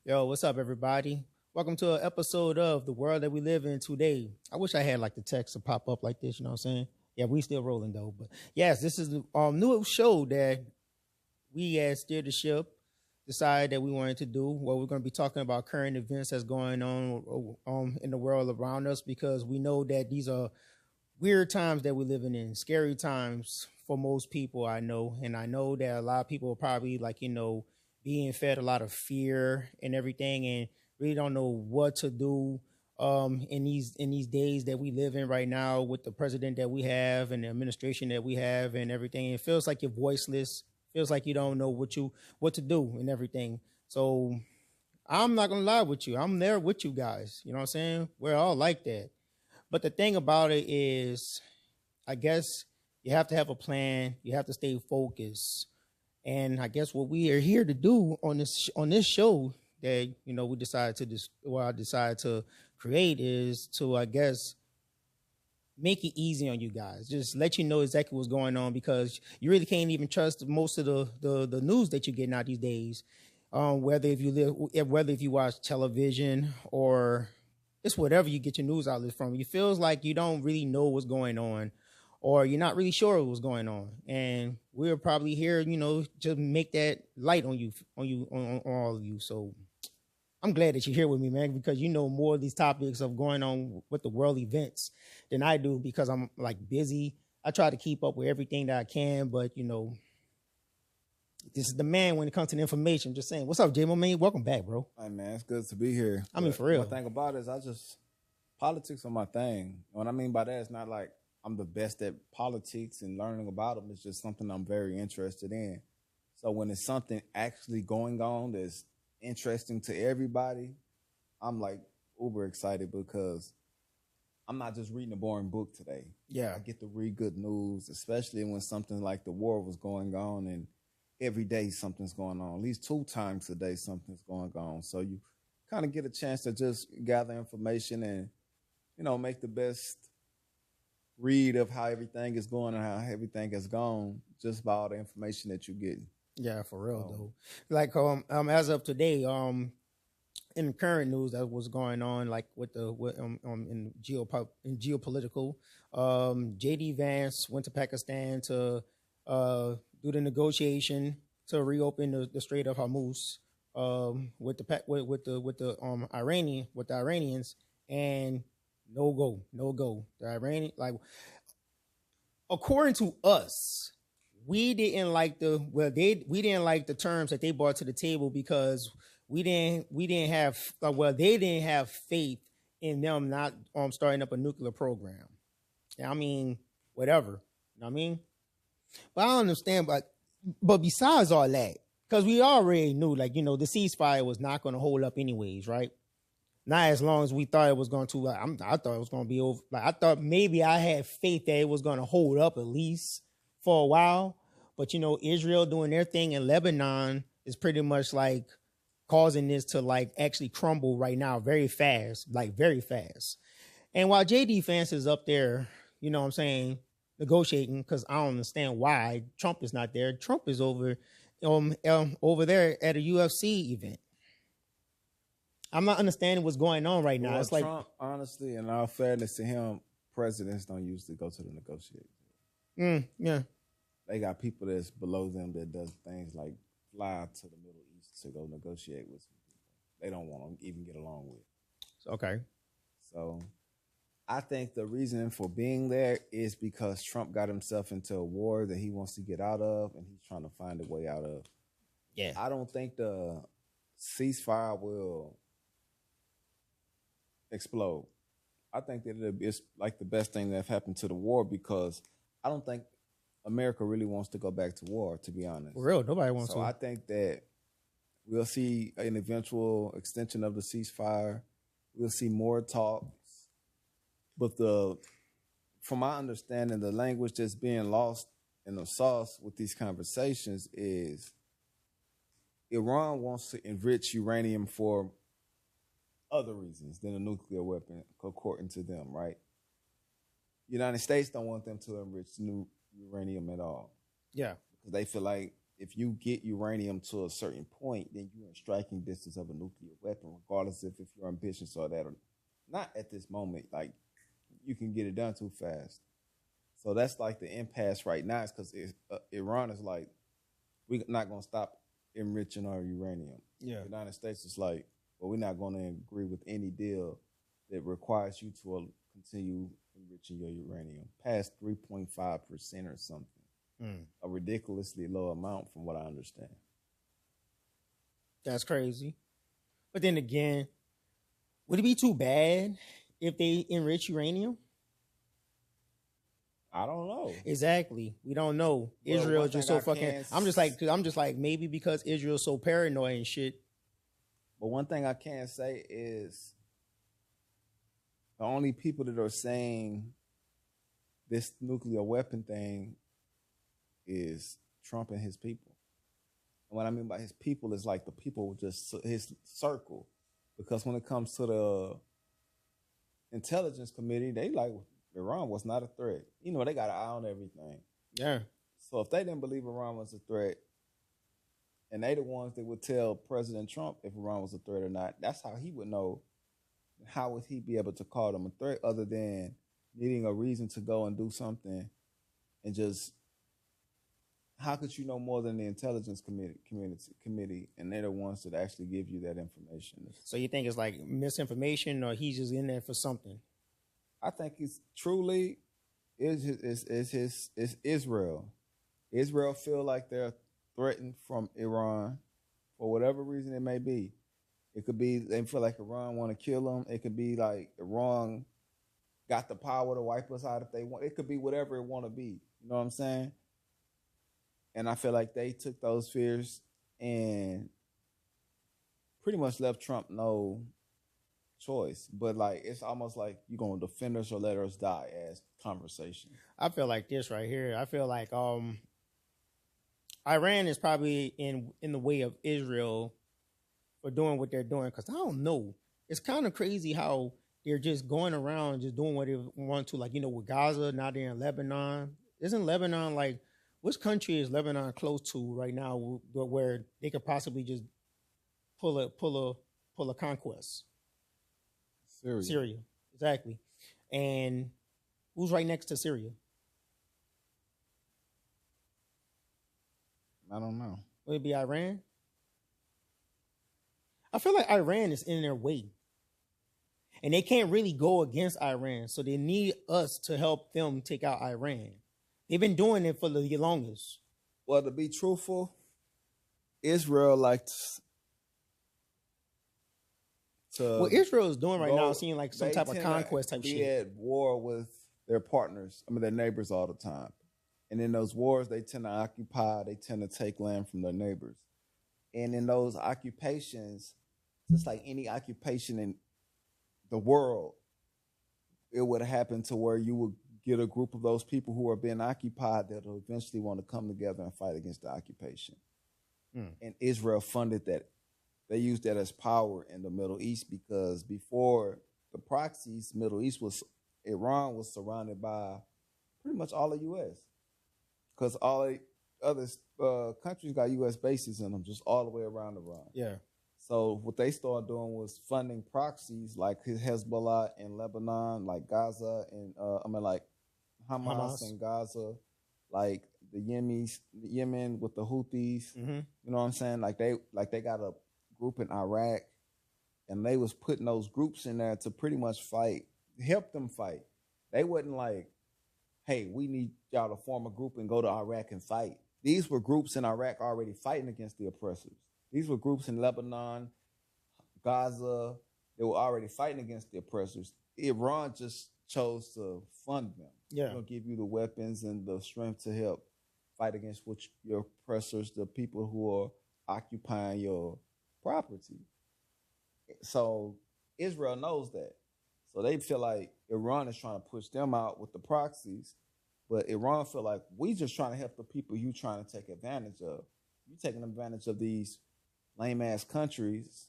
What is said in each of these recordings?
Yo, what's up, everybody? Welcome to an episode of The World That We Live In Today. I wish I had like the text to pop up like this, you know what I'm saying? Yeah, we still rolling though. But yes, this is the new show that we as Steer the Ship decided that we wanted to do, where we're going to be talking about current events that's going on in the world around us, because we know that these are weird times that we're living in, scary times for most people I know. And I know that a lot of people are probably like, being fed a lot of fear and everything and really don't know what to do in these days that we live in right now with the president that we have and the administration that we have and everything. It feels like you're voiceless, feels like you don't know what to do and everything. So I'm not gonna lie with you. I'm there with you guys. You know what I'm saying? We're all like that. But the thing about it is, I guess you have to have a plan. You have to stay focused. And I guess what we are here to do on this show that we decided to I decided to create is to, I guess, make it easy on you guys. Just let you know exactly what's going on, because you really can't even trust most of the news that you're getting out these days. Whether if you watch television or it's whatever you get your news outlets from. It feels like you don't really know what's going on, or you're not really sure what's going on. And we're probably here, to make that light on all of you. So I'm glad that you're here with me, man, because you know more of these topics of going on with the world events than I do, because I'm like busy. I try to keep up with everything that I can, but this is the man when it comes to the information. Just saying, what's up, J Mo, man? Welcome back, bro. Hey man, it's good to be here. I mean, for real. One thing about it is politics are my thing. What I mean by that is not like I'm the best at politics and learning about them. It's just something I'm very interested in. So when it's something actually going on that's interesting to everybody, I'm like uber excited, because I'm not just reading a boring book today. Yeah. I get to read good news, especially when something like the war was going on, and every day something's going on. At least 2 times a day something's going on. So you kind of get a chance to just gather information and, make the best read of how everything is going and how everything has gone just by all the information that you get. Yeah, for real though. Like as of today, in the current news that was going on, like in geopolitical, JD Vance went to Pakistan to do the negotiation to reopen the Strait of Hormuz with the Iranians, and no go. The Iranian, like, according to us, we didn't like we didn't like the terms that they brought to the table, because they didn't have faith in them not starting up a nuclear program. I mean, whatever. You know what I mean? But I don't understand. But besides all that, because we already knew, like, the ceasefire was not going to hold up anyways, right? Not as long as we thought it was going to. I thought it was going to be over. Like, I thought maybe I had faith that it was going to hold up at least for a while. But Israel doing their thing in Lebanon is pretty much like causing this to like actually crumble right now, very fast, like very fast. And while JD Vance is up there, what I'm saying, negotiating, because I don't understand why Trump is not there. Trump is over there at a UFC event. I'm not understanding what's going on right now. Well, it's like Trump, honestly, in all fairness to him, presidents don't usually go to the negotiating. Yeah. They got people that's below them that does things like fly to the Middle East to go negotiate with some people they don't want to even get along with. Okay. So I think the reason for being there is because Trump got himself into a war that he wants to get out of, and he's trying to find a way out of. Yeah. I don't think the ceasefire will explode. I think that it's like the best thing that happened to the war, because I don't think America really wants to go back to war, to be honest. For real, nobody wants to. So I think that we'll see an eventual extension of the ceasefire. We'll see more talks. But from my understanding, the language that's being lost in the sauce with these conversations is Iran wants to enrich uranium for other reasons than a nuclear weapon, according to them, right? United States don't want them to enrich new uranium at all. Yeah. Because they feel like if you get uranium to a certain point, then you're in striking distance of a nuclear weapon, regardless if your ambitions are that or not at this moment. Like, you can get it done too fast. So that's like the impasse right now, is because Iran is like, we're not going to stop enriching our uranium. Yeah. The United States is like, well, we're not going to agree with any deal that requires you to continue enriching your uranium past 3.5% or something. A ridiculously low amount from what I understand. That's crazy. But then again, would it be too bad if they enrich uranium? I don't know. Exactly. We don't know. Well, Israel one just thing so I fucking. can I'm just like maybe because Israel's so paranoid and shit. But one thing I can say is the only people that are saying this nuclear weapon thing is Trump and his people. And what I mean by his people is like the people just his circle. Because when it comes to the intelligence committee, they like Iran was not a threat. You know, they got an eye on everything. Yeah. So if they didn't believe Iran was a threat, and they the ones that would tell President Trump if Iran was a threat or not, that's how he would know. How would he be able to call them a threat other than needing a reason to go and do something and just, how could you know more than the intelligence committee and they're the ones that actually give you that information? So you think it's like misinformation, or he's just in there for something? I think it's truly is Israel. Israel feel like they're threatened from Iran for whatever reason it may be. It could be they feel like Iran want to kill them. It could be like Iran got the power to wipe us out if they want. It could be whatever it want to be. You know what I'm saying? And I feel like they took those fears and pretty much left Trump no choice. But like, it's almost like you're going to defend us or let us die as conversation. I feel like this right here. I feel like Iran is probably in the way of Israel for doing what they're doing. Because I don't know. It's kind of crazy how they're just going around just doing what they want to. Like, you know, with Gaza, now they're in Lebanon. Isn't Lebanon like, which country is Lebanon close to right now where they could possibly just pull a conquest? Syria, exactly. And who's right next to Syria? I don't know. Would it be Iran? I feel like Iran is in their way. And they can't really go against Iran. So they need us to help them take out Iran. They've been doing it for the longest. Well, to be truthful, Israel likes to. What Israel is doing right now seems like some type of conquest type shit. They at war with their partners, their neighbors all the time. And in those wars, they tend to occupy, they tend to take land from their neighbors. And in those occupations, just like any occupation in the world, it would happen to where you would get a group of those people who are being occupied that will eventually want to come together and fight against the occupation. And Israel funded that. They used that as power in the Middle East because before the proxies, Iran was surrounded by pretty much all the U.S. because all the other countries got U.S. bases in them, just all the way around Iran. Yeah. So what they started doing was funding proxies like Hezbollah in Lebanon, like Gaza, and like Hamas in Gaza, like the Yemen with the Houthis. Mm-hmm. You know what I'm saying? Like they got a group in Iraq, and they was putting those groups in there to pretty much help them fight. They wasn't like, hey, we need y'all to form a group and go to Iraq and fight. These were groups in Iraq already fighting against the oppressors. These were groups in Lebanon, Gaza. They were already fighting against the oppressors. Iran just chose to fund them. Yeah. They'll give you the weapons and the strength to help fight against your oppressors, the people who are occupying your property. So Israel knows that. So they feel like Iran is trying to push them out with the proxies, but Iran feel like we just trying to help the people you trying to take advantage of. You taking advantage of these lame ass countries,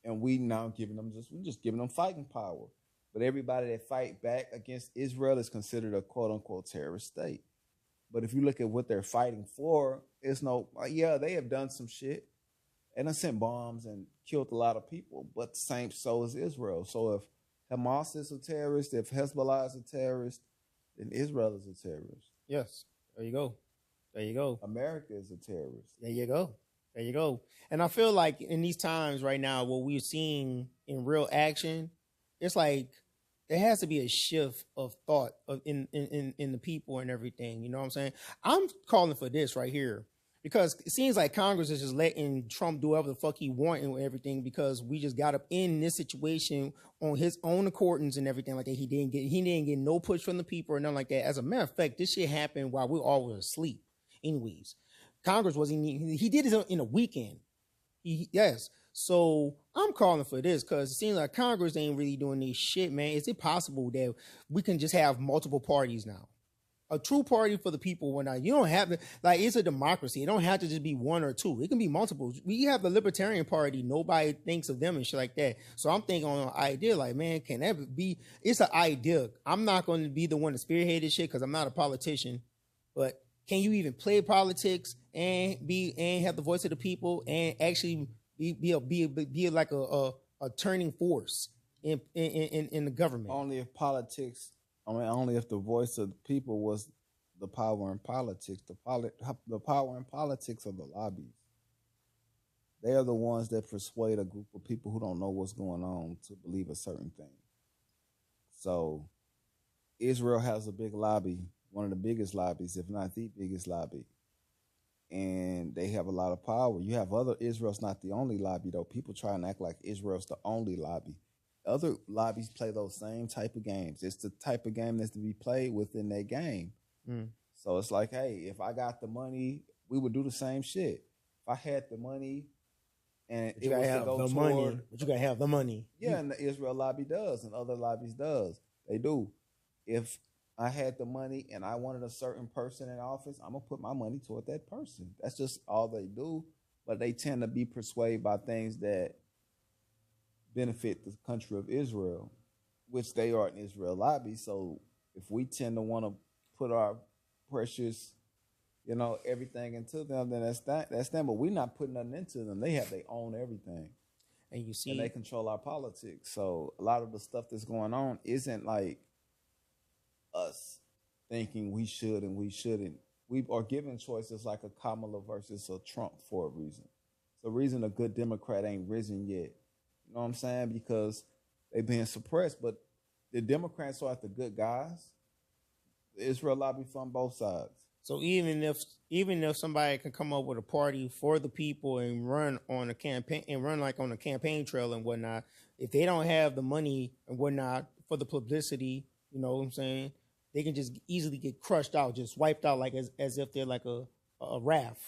and we giving them fighting power. But everybody that fight back against Israel is considered a quote unquote terrorist state. But if you look at what they're fighting for, It's no, yeah, they have done some shit and done sent bombs and killed a lot of people, but the same so is Israel. So if Hamas is a terrorist, if Hezbollah is a terrorist, then Israel is a terrorist. Yes. There you go. There you go. America is a terrorist. There you go. There you go. And I feel like in these times right now, what we're seeing in real action, it's like there has to be a shift of thought in the people and everything. You know what I'm saying? I'm calling for this right here because it seems like Congress is just letting Trump do whatever the fuck he want and everything because we just got up in this situation on his own accordance and everything like that. He didn't get no push from the people or nothing like that. As a matter of fact, this shit happened while we all were asleep. Anyways, Congress wasn't. He did it in a weekend. Yes. So I'm calling for this because it seems like Congress ain't really doing this shit, man. Is it possible that we can just have multiple parties now? A true party for the people. When you don't have to, like, it's a democracy. It don't have to just be one or two. It can be multiple. We have the Libertarian Party. Nobody thinks of them and shit like that. So I'm thinking on an idea like, man, can that be? It's an idea. I'm not going to be the one to spearhead this shit because I'm not a politician. But can you even play politics and have the voice of the people and actually be like a turning force in the government? Only if politics. Only if the voice of the people was the power in politics. The power in politics are the lobbies. They are the ones that persuade a group of people who don't know what's going on to believe a certain thing. So Israel has a big lobby, one of the biggest lobbies, if not the biggest lobby. And they have a lot of power. You have other, Israel's not the only lobby though. People try and act like Israel's the only lobby. Other lobbies play those same type of games. It's the type of game that's to be played within that game. So it's like, hey, if I got the money, we would do the same shit. If I had the money and it was to go toward, but you gotta have the money. Yeah, and the Israel lobby does, and other lobbies does. They do. If I had the money and I wanted a certain person in office, I'm gonna put my money toward that person. That's just all they do. But they tend to be persuaded by things that benefit the country of Israel, which they are an Israel lobby. So if we tend to want to put our precious, everything into them, then that's them. But we're not putting nothing into them. They own everything. And you see, and they control our politics. So a lot of the stuff that's going on isn't like us thinking we should and we shouldn't. We are given choices like a Kamala versus a Trump for a reason. It's the reason a good Democrat ain't risen yet. You know what I'm saying? Because they're being suppressed. But the Democrats are the good guys. The Israel lobby from both sides. So even if somebody can come up with a party for the people and run on a campaign and run like on a campaign trail and whatnot, if they don't have the money and whatnot for the publicity, you know what I'm saying, they can just easily get crushed out, just wiped out, like as if they're like a raft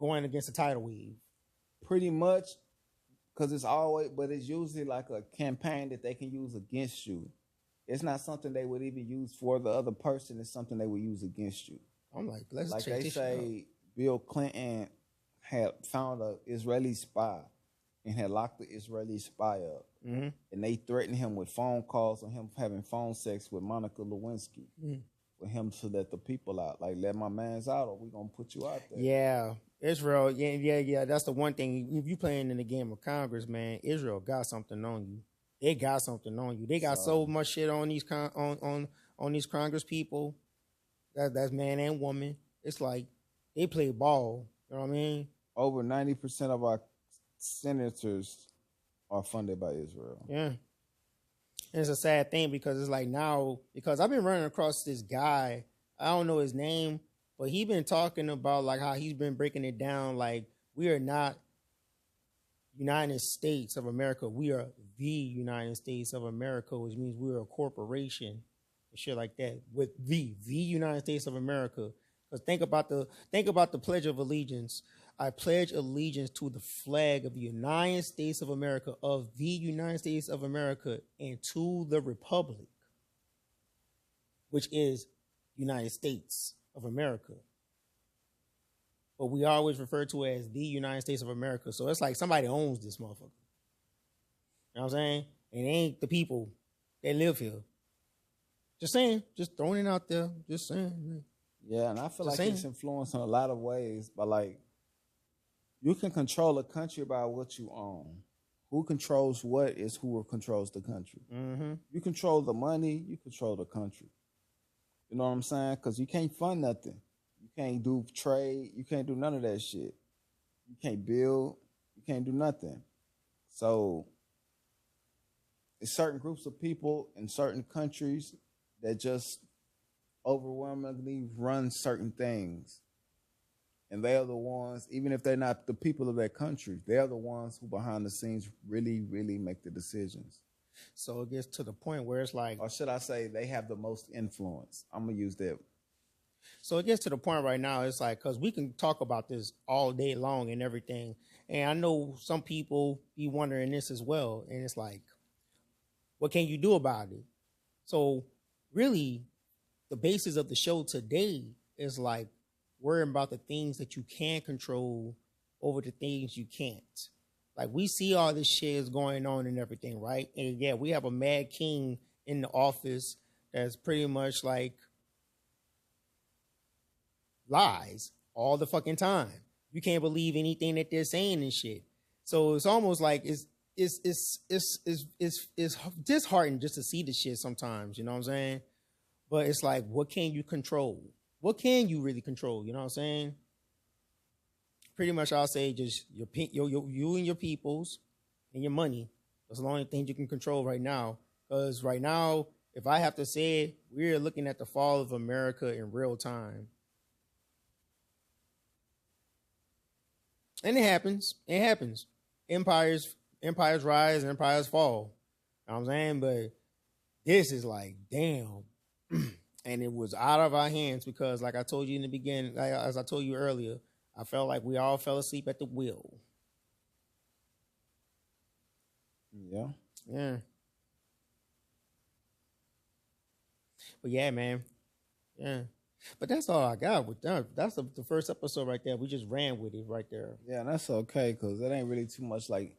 going against a tidal wave. Pretty much. Because it's usually like a campaign that they can use against you. It's not something they would even use for the other person. It's something they would use against you. I'm like, let's like check they this say, Bill Clinton had found an Israeli spy and had locked the Israeli spy up. Mm-hmm. And they threatened him with phone calls on him having phone sex with Monica Lewinsky. For him to let the people out. Like, let my mans out or we're going to put you out there. Yeah. Israel, yeah. That's the one thing. If you playing in the game of Congress, man, Israel got something on you. They got something on you. They got so much shit on these on these Congress people. That's man and woman. It's like they play ball. You know what I mean? Over 90% of our senators are funded by Israel. Yeah. And it's a sad thing because it's like now, because I've been running across this guy, I don't know his name, but he been talking about like how he's been breaking it down like we are not United States of America. We are the United States of America, which means we're a corporation and shit like that with the United States of America. Because think about the Pledge of Allegiance. I pledge allegiance to the flag of the United States of America, and to the Republic, which is United States of America. But we always refer to it as the United States of America. So it's like somebody owns this motherfucker. You know what I'm saying? And it ain't the people that live here. Just saying. Just throwing it out there. Just saying. Yeah, and I feel Just like it's saying. influenced in a lot of ways. But like, you can control a country by what you own. Who controls what is who controls the country. Mm-hmm. You control the money, you control the country. You know what I'm saying? Because you can't fund nothing. You can't do trade. You can't do none of that shit. You can't build. You can't do nothing. So it's certain groups of people in certain countries that just overwhelmingly run certain things. And they are the ones, even if they're not the people of that country, they're the ones who behind the scenes really, really make the decisions. So it gets to the point where it's like, Or should I say they have the most influence? I'm going to use that. so it gets to the point right now. It's like, because we can talk about this all day long and everything. And I know some people be wondering this as well. And it's like, what can you do about it? So really, the basis of the show today is like worrying about the things that you can control over the things you can't. Like we see all this shit is going on and everything, right? And yeah, we have a mad king in the office that's pretty much like lies all the fucking time. You can't believe anything that they're saying and shit. So it's almost like it's disheartening just to see the shit sometimes. You know what I'm saying? But it's like, what can you control? What can you really control? You know what I'm saying? Pretty much, I'll say just you and your peoples and your money. That's the only thing you can control right now. Because right now, if I have to say it, we're looking at the fall of America in real time. And it happens. It happens. Empires rise, empires fall. You know what I'm saying? But this is like, damn. And it was out of our hands because, like I told you in the beginning, as I told you earlier, I felt like we all fell asleep at the wheel. Yeah. Yeah. But yeah, man. Yeah. But that's all I got with that. That's the first episode right there. We just ran with it right there. Yeah, and that's okay because it ain't really too much like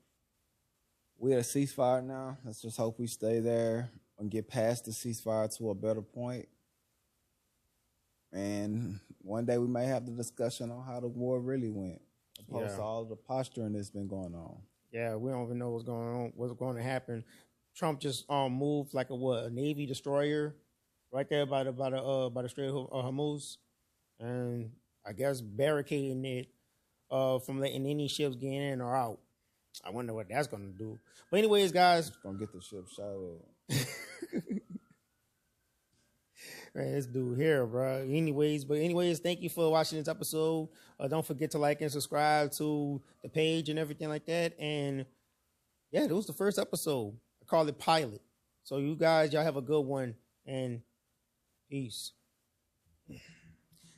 we're at a ceasefire now. Let's just hope we stay there and get past the ceasefire to a better point. And one day we may have the discussion on how the war really went, opposed to all the posturing that's been going on. Yeah, we don't even know what's going on, what's going to happen. Trump just moved like a Navy destroyer right there by the Strait of Hormuz, and I guess barricading it from letting any ships get in or out. I wonder what that's gonna do. But anyways, guys, it's gonna get the ship shot at. Man, this dude here, bro. Anyways, thank you for watching this episode. Don't forget to like and subscribe to the page and everything like that. And yeah, it was the first episode. I call it pilot. So you guys, y'all have a good one and peace.